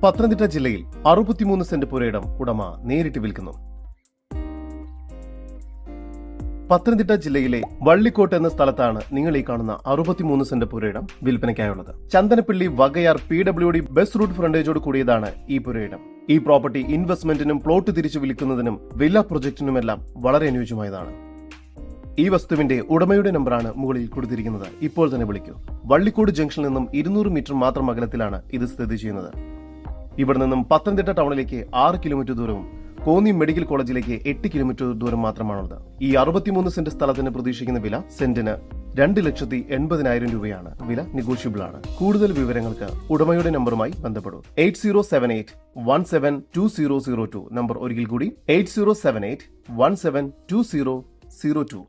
പത്തനംതിട്ട ജില്ലയിൽ 63 സെന്റ് പുരയിടം ഉടമ നേരിട്ട് വിൽക്കുന്നു. പത്തനംതിട്ട ജില്ലയിലെ വള്ളിക്കോട്ട് എന്ന സ്ഥലത്താണ് നിങ്ങൾ ഈ കാണുന്ന 63 സെന്റ് പുരയിടം വിൽപ്പനയ്ക്കായുള്ളത്. Chandanappally Vakayar PWD bus route ഫ്രണ്ടേജോട് കൂടിയതാണ് ഈ പുരയിടം. ഈ പ്രോപ്പർട്ടി ഇൻവെസ്റ്റ്മെന്റിനും പ്ലോട്ട് തിരിച്ചു വിൽക്കുന്നതിനും വില്ല പ്രൊജക്ടിനുമെല്ലാം വളരെ അനുയോജ്യമായതാണ്. ഈ വസ്തുവിന്റെ ഉടമയുടെ നമ്പറാണ് മുകളിൽ കൊടുത്തിരിക്കുന്നത്. ഇപ്പോൾ തന്നെ വിളിക്കൂ. വള്ളിക്കോട് ജംഗ്ഷനിൽ നിന്നും 200 മീറ്റർ മാത്രം അകലത്തിലാണ് ഇത് സ്ഥിതി ചെയ്യുന്നത്. ഇവിടെ നിന്നും പത്തനംതിട്ട ടൗണിലേക്ക് 6 കിലോമീറ്റർ ദൂരവും കോന്നി മെഡിക്കൽ കോളേജിലേക്ക് 8 കിലോമീറ്റർ ദൂരം മാത്രമാണുള്ളത്. ഈ 63 സെന്റ് സ്ഥലത്തിന് പ്രതീക്ഷിക്കുന്ന വില സെന്റിന് 2,80,000 രൂപയാണ്. വില നെഗോഷ്യബിൾ ആണ്. കൂടുതൽ വിവരങ്ങൾക്ക് ഉടമയുടെ നമ്പറുമായി ബന്ധപ്പെടൂ. 8078172002 നമ്പർ ഒരിക്കൽ കൂടി 8078172002.